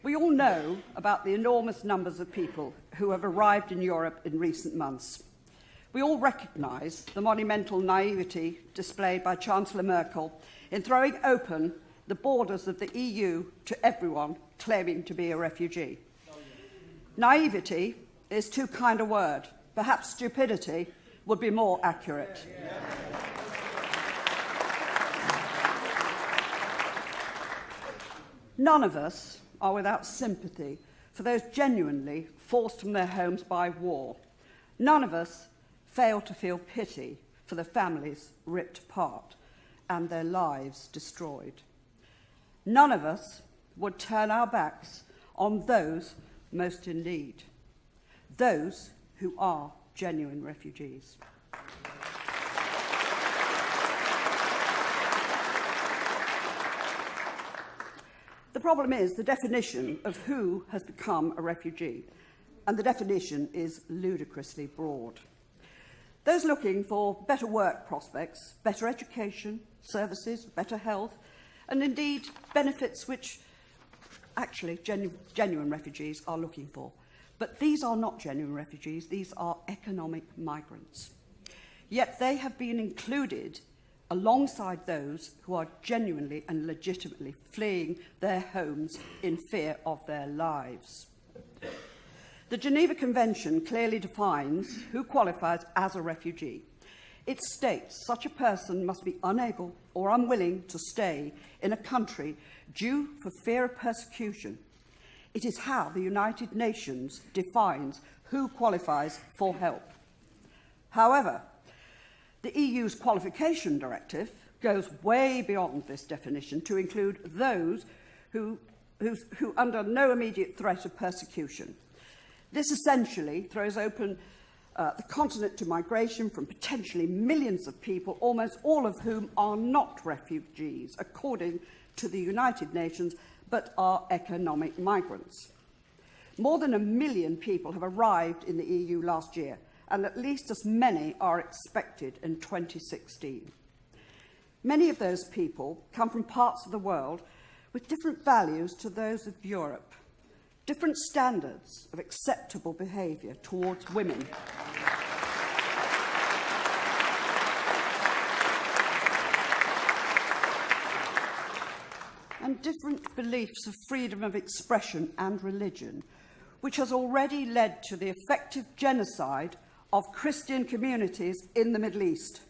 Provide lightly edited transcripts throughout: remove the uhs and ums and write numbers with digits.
We all know about the enormous numbers of people who have arrived in Europe in recent months. We all recognise the monumental naivety displayed by Chancellor Merkel in throwing open the borders of the EU to everyone claiming to be a refugee. Naivety is too kind a word. Perhaps stupidity would be more accurate. None of us are without sympathy for those genuinely forced from their homes by war. None of us fail to feel pity for the families ripped apart and their lives destroyed. None of us would turn our backs on those most in need, those who are genuine refugees. The problem is the definition of who has become a refugee, and the definition is ludicrously broad. Those looking for better work prospects, better education, services, better health, and indeed benefits which actually genuine refugees are looking for. But these are not genuine refugees, these are economic migrants. Yet they have been included alongside those who are genuinely and legitimately fleeing their homes in fear of their lives. The Geneva Convention clearly defines who qualifies as a refugee. It states such a person must be unable or unwilling to stay in a country due for fear of persecution. It is how the United Nations defines who qualifies for help. However, the EU's qualification directive goes way beyond this definition to include those who under no immediate threat of persecution. This essentially throws open the continent to migration from potentially millions of people, almost all of whom are not refugees, according to the United Nations, but are economic migrants. More than 1 million people have arrived in the EU last year, and at least as many are expected in 2016. Many of those people come from parts of the world with different values to those of Europe, different standards of acceptable behaviour towards women. And different beliefs of freedom of expression and religion, which has already led to the effective genocide of Christian communities in the Middle East.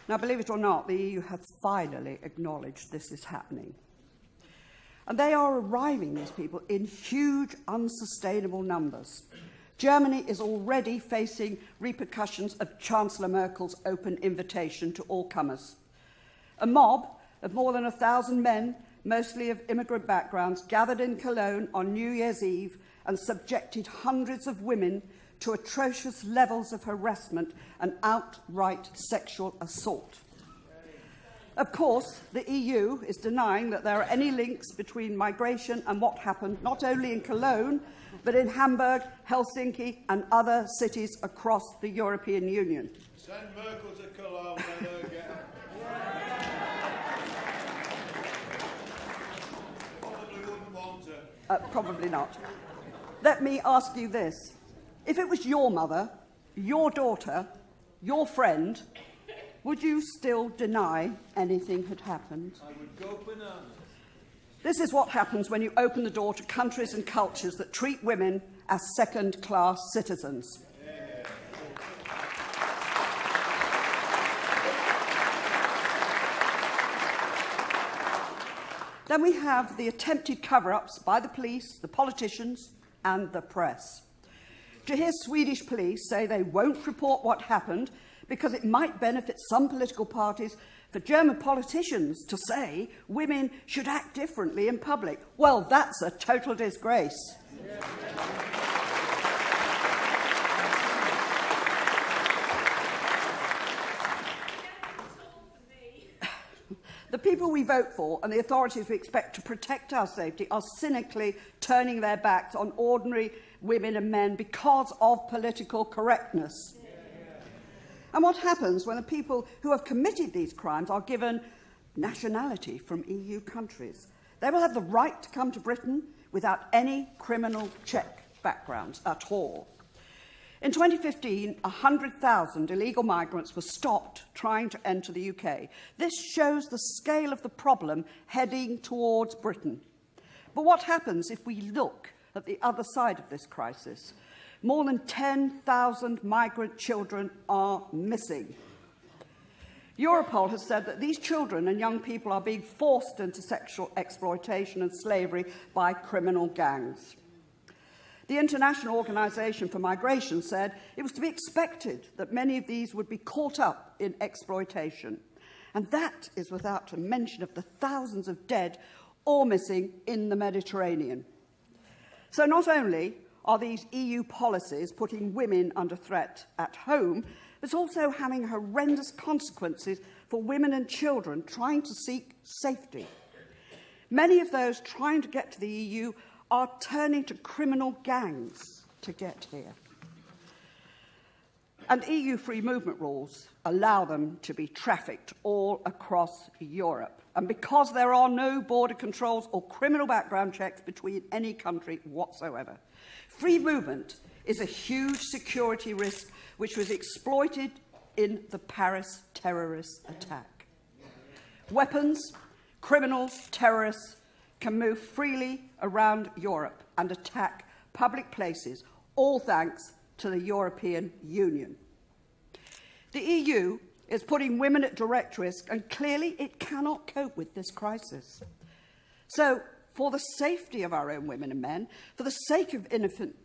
Now, believe it or not, the EU has finally acknowledged this is happening. And they are arriving, these people, in huge, unsustainable numbers. Germany is already facing repercussions of Chancellor Merkel's open invitation to all comers. A mob of more than 1,000 men, mostly of immigrant backgrounds, gathered in Cologne on New Year's Eve and subjected hundreds of women to atrocious levels of harassment and outright sexual assault. Of course, the EU is denying that there are any links between migration and what happened not only in Cologne, but in Hamburg, Helsinki and other cities across the European Union. Send Merkel to Cologne, let her get her. Probably wouldn't want her. Probably not. Let me ask you this. If it was your mother, your daughter, your friend, would you still deny anything had happened? I would go bananas. This is what happens when you open the door to countries and cultures that treat women as second-class citizens. Then we have the attempted cover-ups by the police, the politicians and the press. To hear Swedish police say they won't report what happened because it might benefit some political parties, for German politicians to say women should act differently in public, well, that's a total disgrace. The people we vote for and the authorities we expect to protect our safety are cynically turning their backs on ordinary women and men because of political correctness. And what happens when the people who have committed these crimes are given nationality from EU countries? They will have the right to come to Britain without any criminal check backgrounds at all. In 2015, 100,000 illegal migrants were stopped trying to enter the UK. This shows the scale of the problem heading towards Britain. But what happens if we look at the other side of this crisis? More than 10,000 migrant children are missing. Europol has said that these children and young people are being forced into sexual exploitation and slavery by criminal gangs. The International Organization for Migration said it was to be expected that many of these would be caught up in exploitation. And that is without a mention of the thousands of dead or missing in the Mediterranean. So not only are these EU policies putting women under threat at home, but also having horrendous consequences for women and children trying to seek safety. Many of those trying to get to the EU are turning to criminal gangs to get here. And EU free movement rules allow them to be trafficked all across Europe. And because there are no border controls or criminal background checks between any country whatsoever, free movement is a huge security risk which was exploited in the Paris terrorist attack. Weapons, criminals, terrorists can move freely around Europe and attack public places, all thanks to the European Union. The EU is putting women at direct risk, and clearly it cannot cope with this crisis. So, for the safety of our own women and men, for the sake of innocent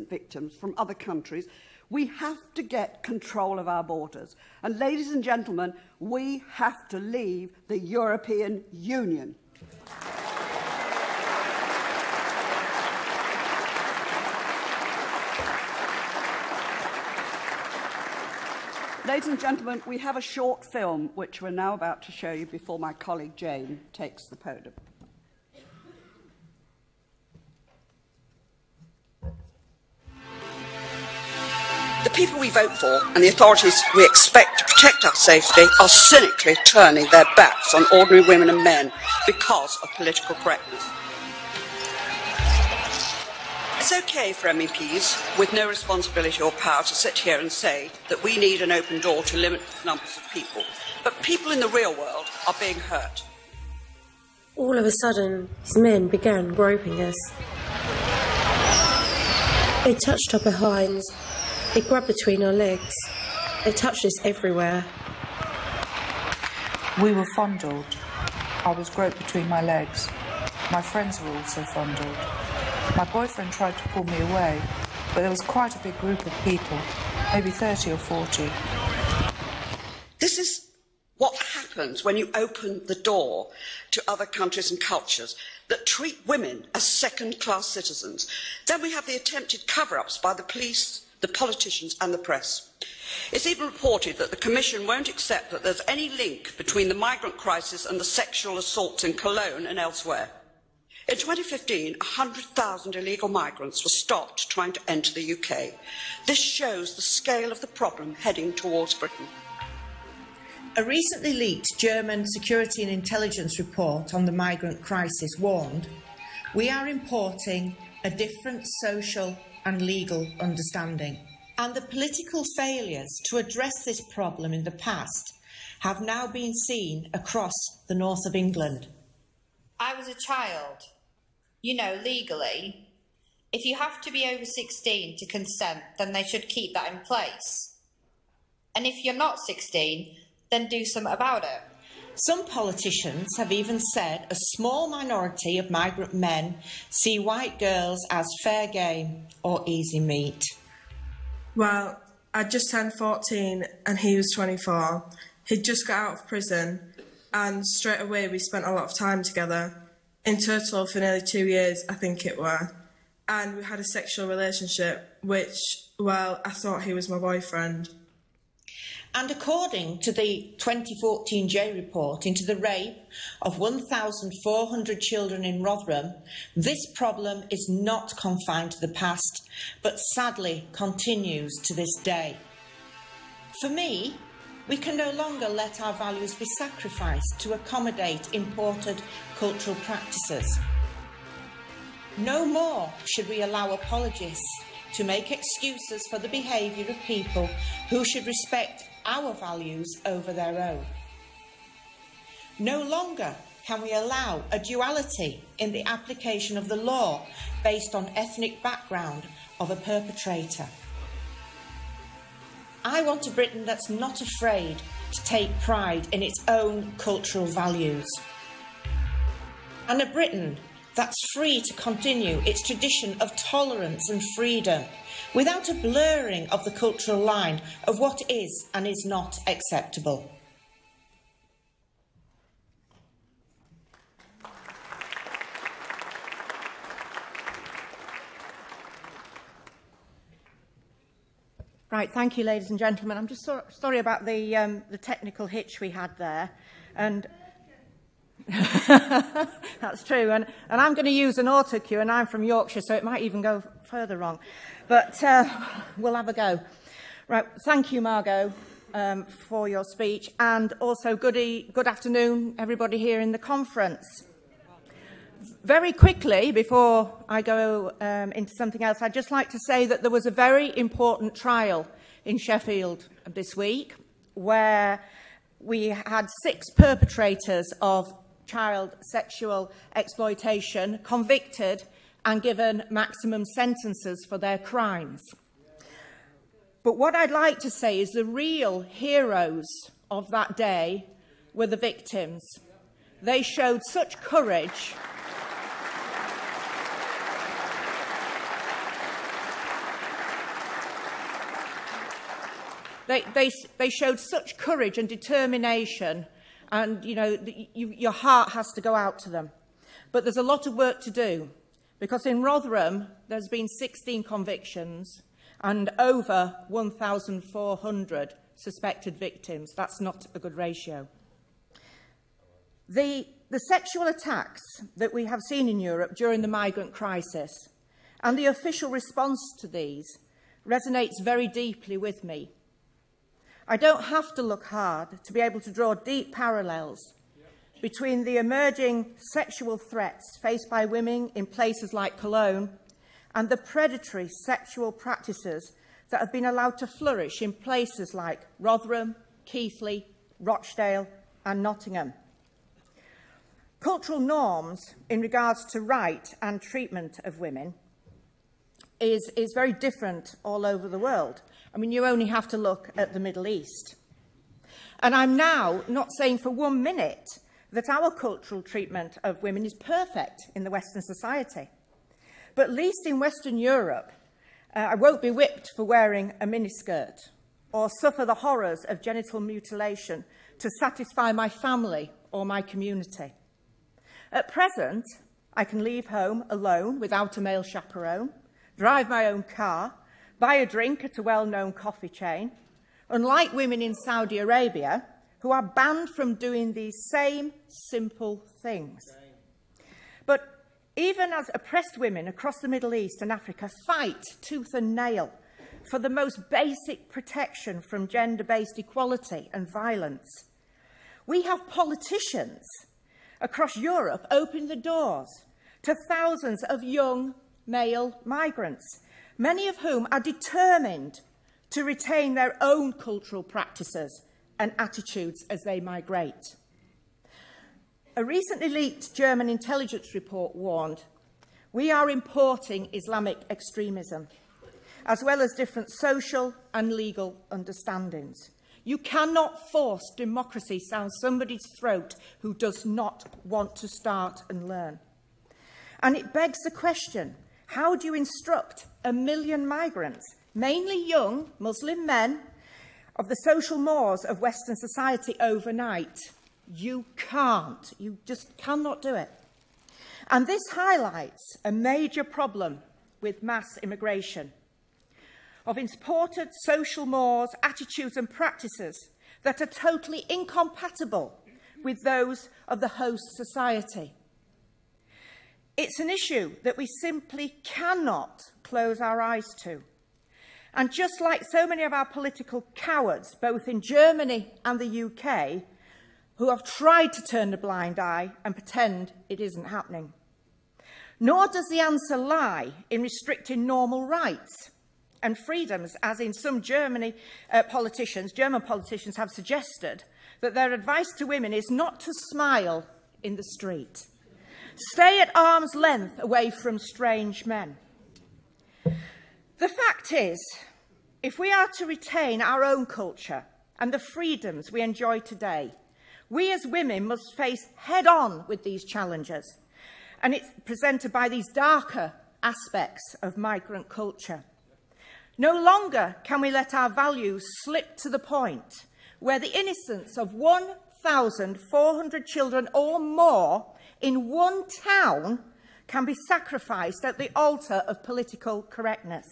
victims from other countries, we have to get control of our borders. And ladies and gentlemen, we have to leave the European Union. Ladies and gentlemen, we have a short film which we're now about to show you before my colleague Jane takes the podium. The people we vote for and the authorities we expect to protect our safety are cynically turning their backs on ordinary women and men because of political correctness. It's okay for MEPs with no responsibility or power to sit here and say that we need an open door to limit the numbers of people, but people in the real world are being hurt. All of a sudden, these men began groping us. They touched our behinds, they grabbed between our legs, they touched us everywhere. We were fondled. I was groped between my legs. My friends were also fondled. My boyfriend tried to pull me away, but there was quite a big group of people, maybe 30 or 40. This is what happens when you open the door to other countries and cultures that treat women as second-class citizens. Then we have the attempted cover-ups by the police, the politicians and the press. It's even reported that the Commission won't accept that there's any link between the migrant crisis and the sexual assaults in Cologne and elsewhere. In 2015, 100,000 illegal migrants were stopped trying to enter the UK. This shows the scale of the problem heading towards Britain. A recently leaked German security and intelligence report on the migrant crisis warned, "We are importing a different social and legal understanding." And the political failures to address this problem in the past have now been seen across the north of England. I was a child. You know, legally, if you have to be over 16 to consent, then they should keep that in place. And if you're not 16, then do something about it. Some politicians have even said a small minority of migrant men see white girls as fair game or easy meat. Well, I'd just turned 14 and he was 24. He'd just got out of prison and straight away we spent a lot of time together. In total for nearly 2 years, I think it were. And we had a sexual relationship, which, well, I thought he was my boyfriend. And according to the 2014 J report into the rape of 1,400 children in Rotherham, this problem is not confined to the past, but sadly continues to this day. For me, we can no longer let our values be sacrificed to accommodate imported cultural practices. No more should we allow apologists to make excuses for the behaviour of people who should respect our values over their own. No longer can we allow a duality in the application of the law based on ethnic background of a perpetrator. I want a Britain that's not afraid to take pride in its own cultural values. And a Britain that's free to continue its tradition of tolerance and freedom without a blurring of the cultural line of what is and is not acceptable. Right, thank you, ladies and gentlemen. I'm just sorry about the technical hitch we had there, and that's true. And I'm going to use an autocue, and I'm from Yorkshire, so it might even go further wrong. But we'll have a go. Right, thank you, Margot, for your speech, and also good afternoon, everybody here in the conference. Very quickly, before I go into something else, I'd just like to say that there was a very important trial in Sheffield this week where we had 6 perpetrators of child sexual exploitation convicted and given maximum sentences for their crimes. But what I'd like to say is the real heroes of that day were the victims. They showed such courage. They showed such courage and determination, and, you know, your heart has to go out to them. But there's a lot of work to do, because in Rotherham there's been 16 convictions and over 1,400 suspected victims. That's not a good ratio. The sexual attacks that we have seen in Europe during the migrant crisis and the official response to these resonates very deeply with me. I don't have to look hard to be able to draw deep parallels between the emerging sexual threats faced by women in places like Cologne and the predatory sexual practices that have been allowed to flourish in places like Rotherham, Keighley, Rochdale and Nottingham. Cultural norms in regards to right and treatment of women is very different all over the world. I mean, you only have to look at the Middle East. And I'm now not saying for 1 minute that our cultural treatment of women is perfect in the Western society. But at least in Western Europe, I won't be whipped for wearing a miniskirt or suffer the horrors of genital mutilation to satisfy my family or my community. At present, I can leave home alone without a male chaperone, drive my own car, buy a drink at a well-known coffee chain, unlike women in Saudi Arabia, who are banned from doing these same simple things. But even as oppressed women across the Middle East and Africa fight tooth and nail for the most basic protection from gender-based equality and violence, we have politicians across Europe opening the doors to thousands of young male migrants, many of whom are determined to retain their own cultural practices and attitudes as they migrate. A recently leaked German intelligence report warned, we are importing Islamic extremism, as well as different social and legal understandings. You cannot force democracy down somebody's throat who does not want to start and learn. And it begs the question, how do you instruct 1 million migrants, mainly young Muslim men, of the social mores of Western society overnight? You can't. You just cannot do it. And this highlights a major problem with mass immigration, of imported social mores, attitudes and practices that are totally incompatible with those of the host society. It's an issue that we simply cannot close our eyes to. And just like so many of our political cowards, both in Germany and the UK, who have tried to turn a blind eye and pretend it isn't happening. Nor does the answer lie in restricting normal rights and freedoms, as in some German politicians have suggested that their advice to women is not to smile in the street. Stay at arm's length away from strange men. The fact is, if we are to retain our own culture and the freedoms we enjoy today, we as women must face head-on with these challenges, and it's presented by these darker aspects of migrant culture. No longer can we let our values slip to the point where the innocence of 1,400 children or more in one town can be sacrificed at the altar of political correctness.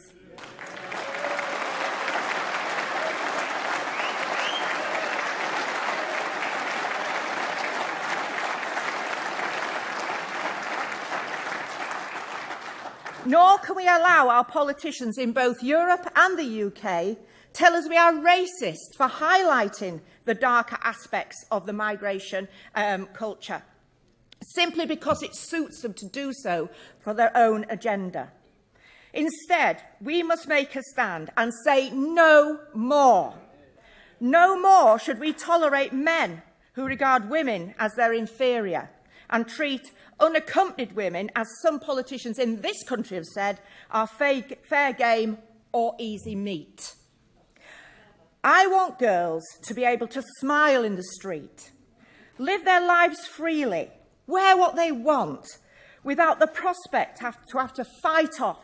Nor can we allow our politicians in both Europe and the UK tell us we are racist for highlighting the darker aspects of the migration culture, simply because it suits them to do so for their own agenda. Instead, we must make a stand and say no more. No more should we tolerate men who regard women as their inferior and treat unaccompanied women, as some politicians in this country have said, are fair game or easy meat. I want girls to be able to smile in the street, live their lives freely, wear what they want, without the prospect to have to fight off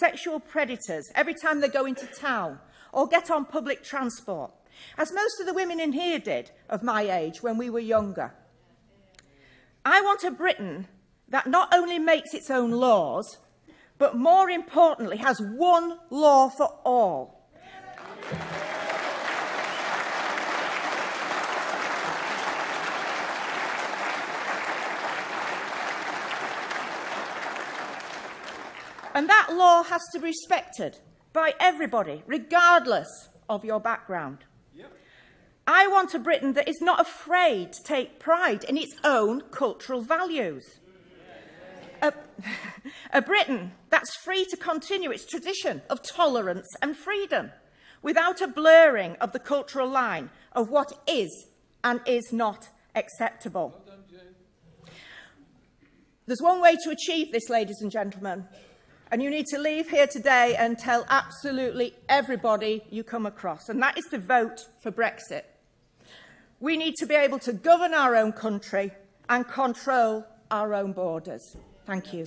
sexual predators every time they go into town or get on public transport, as most of the women in here did of my age when we were younger. I want a Britain that not only makes its own laws, but more importantly has one law for all. And that law has to be respected by everybody, regardless of your background. I want a Britain that is not afraid to take pride in its own cultural values. A Britain that's free to continue its tradition of tolerance and freedom without a blurring of the cultural line of what is and is not acceptable. There's one way to achieve this, ladies and gentlemen, and you need to leave here today and tell absolutely everybody you come across, and that is to vote for Brexit. We need to be able to govern our own country and control our own borders. Thank you.